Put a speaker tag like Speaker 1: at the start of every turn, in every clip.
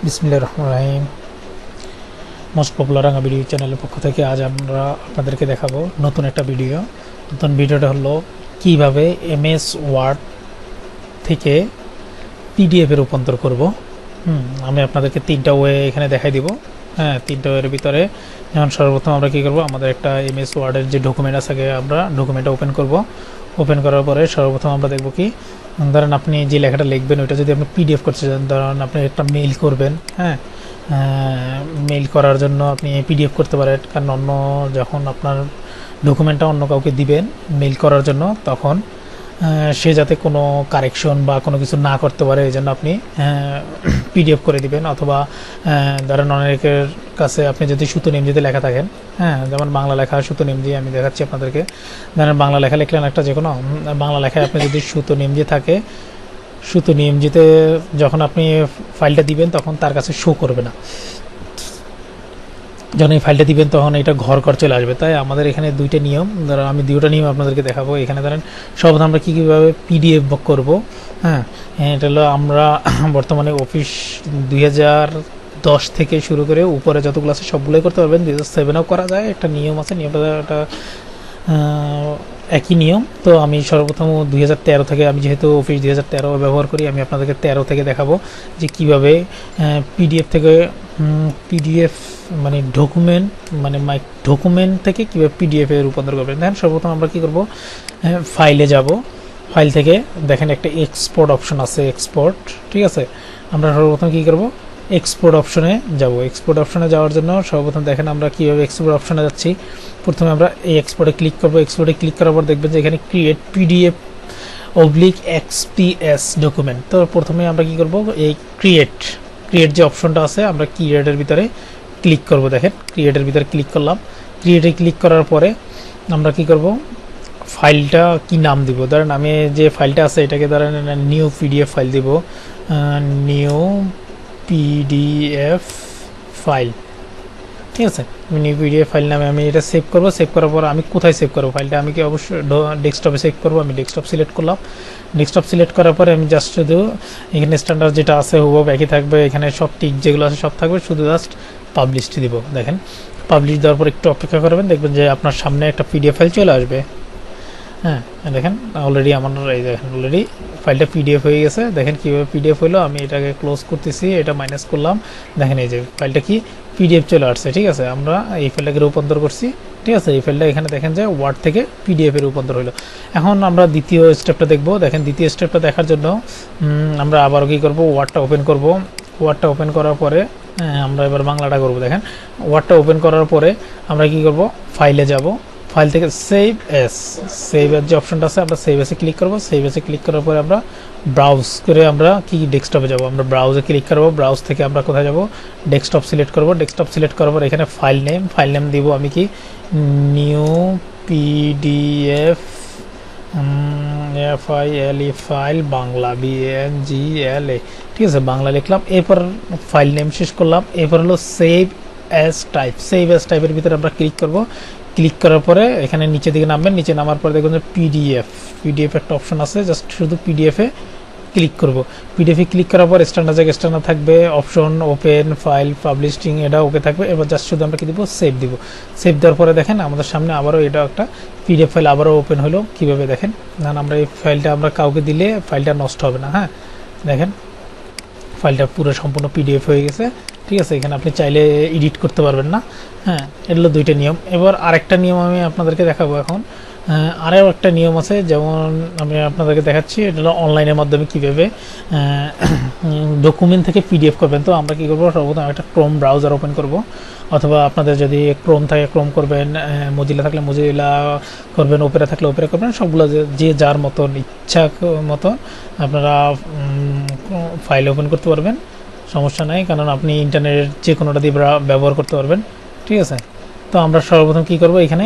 Speaker 1: বিসমিল্লাহির রহমানির রহিম। Most popular রাঙা ভিডিও চ্যানেলের পক্ষ থেকে আজ আমরা আপনাদেরকে দেখাবো নতুন একটা ভিডিও। নতুন ভিডিওটা হলো কিভাবে এমএস ওয়ার্ড থেকে পিডিএফে রূপান্তর করব। আমি আপনাদেরকে তিনটা ওয়ে এখানে দেখাই দিব। হ্যাঁ, তিনটা ওয়ের ভিতরে যেমন সর্বপ্রথম আমরা কী করব, আমাদের একটা এমএস ওয়ার্ডের যে ডকুমেন্ট আছে আমরা ডকুমেন্টটা ওপেন করব। ওপেন করার পরে সর্বপ্রথম আমরা দেখব কি, ধরেন আপনি যে লেখাটা লিখবেন ওইটা যদি আপনি পিডিএফ করতে চান, ধরেন আপনি একটা মেইল করবেন। হ্যাঁ, মেইল করার জন্য আপনি পিডিএফ করতে পারেন, কারণ অন্য যখন আপনার ডকুমেন্টটা অন্য কাউকে দিবেন মেইল করার জন্য, তখন সে যাতে কোনো কারেকশন বা কোনো কিছু না করতে পারে, এই জন্য আপনি পিডিএফ করে দিবেন। অথবা ধরেন অনেকের কাছে আপনি যদি সুতোনিম যদি লেখা থাকেন, হ্যাঁ, যেমন বাংলা লেখা সুতোনিম দিয়ে আমি দেখাচ্ছি আপনাদেরকে। ধরেন বাংলা লেখা লিখলেন একটা, যে কোনো বাংলা লেখায় আপনি যদি সুতোনিম দিয়ে থাকে, সুতোনিম যেতে যখন আপনি ফাইলটা দিবেন তখন তার কাছে শো করবে না। যখন এই ফাইলটা দিবেন তখন এটা ঘর চলে আসবে। তাই আমাদের এখানে দুইটা নিয়ম, ধরো আমি দুইটা নিয়ম আপনাদেরকে দেখাবো। এখানে ধরেন সর্বপ্রথম আমরা কীভাবে পিডিএফ করব। হ্যাঁ, এটা হলো আমরা বর্তমানে অফিস 2010 থেকে শুরু করে উপরে যতগুলো আছে সবগুলোই করতে পারবেন। 2007-এও করা যায়, একটা নিয়ম আছে, নিয়মটা একটা একই নিয়ম। তো আমি সর্বপ্রথম 2013 থেকে, আমি যেহেতু অফিস 2013 ব্যবহার করি, আমি আপনাদেরকে 13 থেকে দেখাবো যে কিভাবে পিডিএফ থেকে পিডিএফ মানে ডকুমেন্ট ডকুমেন্ট থেকে কীভাবে পিডিএফে রূপান্তর করবেন। দেখেন সর্বপ্রথম আমরা কী করব, ফাইলে যাব। ফাইল থেকে দেখেন একটা এক্সপোর্ট অপশন আছে, এক্সপোর্ট। ঠিক আছে, আমরা সর্বপ্রথম কী করব, এক্সপোর্ট অপশনে যাব। এক্সপোর্ট অপশনে যাওয়ার জন্য সর্বপ্রথম দেখেন আমরা কীভাবে এক্সপোর্ট অপশনে যাচ্ছি। প্রথমে আমরা এই এক্সপোর্টে ক্লিক করব। এক্সপোর্টে ক্লিক করার পর দেখবেন যে এখানে ক্রিয়েট পিডিএফ /XPS ডকুমেন্ট। তো প্রথমে আমরা কি করব, এই ক্রিয়েট যে অপশনটা আছে আমরা ক্রিয়েটের ভিতরে ক্লিক করব। দেখেন ক্রিয়েটের ভিতরে ক্লিক করলাম। ক্রিয়েটে ক্লিক করার পরে আমরা কি করব, ফাইলটা কি নাম দিব। ধরেন আমি যে ফাইলটা আছে এটাকে ধরেন নিউ পিডিএফ ফাইল দিব, নিউ পিডিএফ ফাইল। ঠিক আছে, নিউ পিডিএফ ফাইল নামে আমি এটা সেভ করব। সেভ করার পর আমি কোথায় সেভ করব ফাইলটা, আমি কি অবশ্যই ডেস্কটপে সেভ করব। আমি ডেস্কটপ সিলেক্ট করলাম। ডেস্কটপ সিলেক্ট করার পরে আমি জাস্ট শুধু এখানে স্ট্যান্ডার্ড যেটা আছে হুবহু একই থাকবে, এখানে সব টিক যেগুলো আছে সব থাকবে, শুধু জাস্ট পাবলিশ দিব। দেখেন পাবলিশ দেওয়ার পর একটু অপেক্ষা করবেন, দেখবেন যে আপনার সামনে একটা পিডিএফ ফাইল চলে আসবে। হ্যাঁ, দেখেন অলরেডি আমার এই দেখেন অলরেডি ফাইলটা পিডিএফ হয়ে গেছে। দেখেন কীভাবে পিডিএফ হলো, আমি এটাকে ক্লোজ করতেছি, এটা মাইনাস করলাম। দেখেন এই যে ফাইলটা কি পিডিএফ চলে আসছে। ঠিক আছে, আমরা এই ফাইলটাকে রূপান্তর করছি। ঠিক আছে, এই ফাইলটা এখানে দেখেন যে ওয়ার্ড থেকে পিডিএফে রূপান্তর হলো। এখন আমরা দ্বিতীয় স্টেপটা দেখব। দেখেন দ্বিতীয় স্টেপটা দেখার জন্য আমরা আবারও কী করব, ওয়ার্ডটা ওপেন করব। ওয়ার্ডটা ওপেন করার পরে আমরা এবার বাংলাটা করব। দেখেন ওয়ার্ডটা ওপেন করার পরে আমরা কি করব, ফাইলে যাব। ফাইল থেকে সেভ এস যে অপশনটা আছে আমরা সেভ এসে ক্লিক করব। সেভ এসে ক্লিক করার পরে আমরা ব্রাউজ করে আমরা কি ডেস্কটপে যাব। আমরা ব্রাউজে ক্লিক করব। ব্রাউজ থেকে আমরা কোথায় যাব, ডেস্কটপ সিলেক্ট করব। ডেস্কটপ সিলেক্ট করার পর এখানে ফাইল নেম দিব আমি কি, new PDF file Bangla BANGLA। ঠিক আছে, বাংলা লিখলাম। এরপর ফাইল নেম শেষ করলাম। এরপর হলো সেভ অ্যাজ টাইপের ভিতরে আমরা ক্লিক করব। ক্লিক করার পরে এখানে নিচে দিকে নামবেন। নিচে নামার পরে দেখবেন যে পিডিএফ একটা অপশন আছে, জাস্ট শুধু পিডিএফে ক্লিক করব। পিডিএফে ক্লিক করার পর স্ট্যান্ডার্ড থাকবে, অপশন ওপেন ফাইল পাবলিশিং এটা ওকে থাকবে। এবার জাস্ট শুধু আমরা কি দিব, সেভ দিব। সেভ দেওয়ার পরে দেখেন আমাদের সামনে আবারও এটা একটা পিডিএফ ফাইল আবারও ওপেন হলো। কীভাবে দেখেন, আমরা এই ফাইলটা আমরা কাউকে দিলে ফাইলটা নষ্ট হবে না। হ্যাঁ, দেখেন ফাইলটা পুরো সম্পূর্ণ পিডিএফ হয়ে গেছে। ঠিক আছে, এখানে আপনি চাইলে এডিট করতে পারবেন না। হ্যাঁ, এটা হলো দুইটা নিয়ম। এবার আরেকটা নিয়ম আমি আপনাদেরকে দেখাবো এখন। আরও একটা নিয়ম আছে, যেমন আমি আপনাদেরকে দেখাচ্ছি, এটা হলো অনলাইনের মাধ্যমে কীভাবে ডকুমেন্ট থেকে পিডিএফ করবেন। তো আমরা কী করবো, সর্বপ্রথম একটা ক্রোম ব্রাউজার ওপেন করব, অথবা আপনাদের যদি ক্রোম থাকে ক্রোম করবেন, মজিলা থাকলে মজিলা করবেন, ওপেরা থাকলে ওপেরা করবেন। সবগুলো যে যার মতন ইচ্ছা মতো আপনারা ফাইল ওপেন করতে পারবেন, সমস্যা নাই, কারণ আপনি ইন্টারনেটের যে কোনোটা দিয়ে ব্যবহার করতে পারবেন। ঠিক আছে, তো আমরা সর্বপ্রথম কী করব, এখানে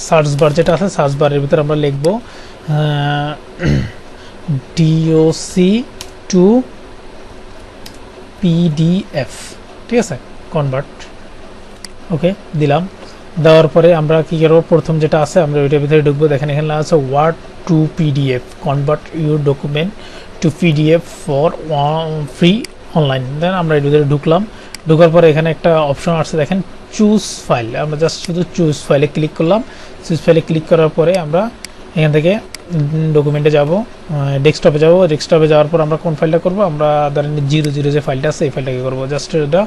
Speaker 1: সার্চ বার যেটা আছে, সার্চ বারের ভিতরে আমরা লিখব docx to PDF। ঠিক আছে, কনভার্ট ওকে দিলাম। দেওয়ার পরে আমরা কী করবো, প্রথম যেটা আছে আমরা ওইটার ভিতরে ঢুকবো। দেখেন এখানে আছে word to PDF, convert your document to PDF for free online. Then আমরা এর ভিতরে ঢুকলাম, ঢোকার পরে এখানে একটা অপশন আসছে দেখেন চুজ ফাইল, আমরা জাস্ট শুধু চুজ ফাইলে ক্লিক করলাম। চুজ ফাইলে ক্লিক করার পরে আমরা এখান থেকে ডকুমেন্টে যাব, ডেস্কটপে যাব। ডেস্কটপে যাওয়ার পর আমরা কোন ফাইলটা করব, আমরা ধরেন 00 যে ফাইলটা আছে এই ফাইলটাকে করবো। জাস্ট এটা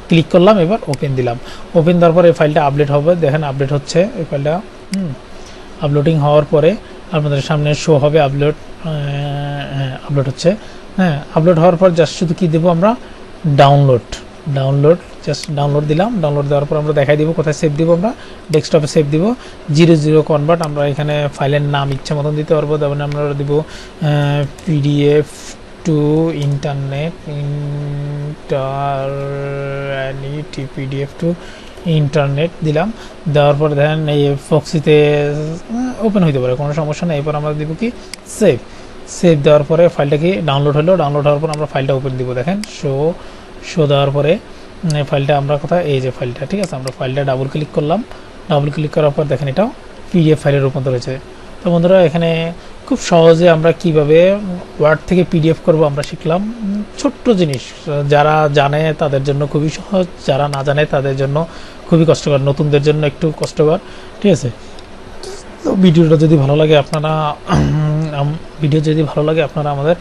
Speaker 1: ক্লিক করলাম, এবার ওপেন দিলাম। ওপেন দেওয়ার পর এই ফাইলটা আপডেট হবে, দেখেন আপডেট হচ্ছে এই ফাইলটা। আপলোডিং হওয়ার পরে আপনাদের সামনে শো হবে আপলোড, আপলোড হচ্ছে। হ্যাঁ, আপলোড হওয়ার পর জাস্ট শুধু কী দেবো আমরা, ডাউনলোড। জাস্ট ডাউনলোড দিলাম। ডাউনলোড দেওয়ার পর আমরা দেখাই দিব কোথায় সেভ দিব, আমরা ডেস্কটপে সেভ দিব। 00 কনভার্ট, আমরা এখানে ফাইলের নাম ইচ্ছা মতন দিতে পারবো। তারপরে আমরা দিব PDF two internet, PDF two internet দিলাম। দেওয়ার পর দেখেন এই ফক্সিতে ওপেন হইতে পারে, কোনো সমস্যা নেই। এরপর আমরা দিব কি সেভ দেওয়ার পরে ফাইলটা কি ডাউনলোড হলো। ডাউনলোড হওয়ার পর আমরা ফাইলটা ওপেন দিব, দেখেন শো দেওয়ার পরে ফাইলটা আমরা কোথায়, এই যে ফাইলটা, ঠিক আছে। আমরা ফাইলটা ডাবল ক্লিক করলাম। ডাবল ক্লিক করার পর দেখেন এটাও পিডিএফ ফাইলে রূপান্তর হয়েছে। তো বন্ধুরা এখানে খুব সহজে আমরা কিভাবে ওয়ার্ড থেকে পিডিএফ করব আমরা শিখলাম। ছোট্ট জিনিস, যারা জানে তাদের জন্য খুবই সহজ, যারা না জানে তাদের জন্য খুবই কষ্টকর, নতুনদের জন্য একটু কষ্টকর, ঠিক আছে। তো ভিডিওটা যদি ভালো লাগে আপনারা আমাদের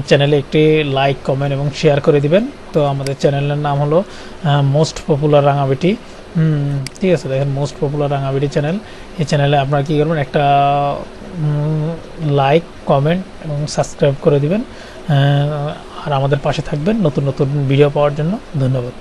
Speaker 1: চ্যানেলে একটি লাইক, কমেন্ট এবং শেয়ার করে দিবেন। তো আমাদের চ্যানেলের নাম হলো মোস্ট পপুলার রাঙাবেটি, ঠিক আছে। দেখেন মোস্ট পপুলার রাঙাবেটি চ্যানেল। এই চ্যানেলে আপনারা কী করবেন, একটা লাইক, কমেন্ট এবং সাবস্ক্রাইব করে দিবেন, আর আমাদের পাশে থাকবেন নতুন নতুন ভিডিও পাওয়ার জন্য। ধন্যবাদ।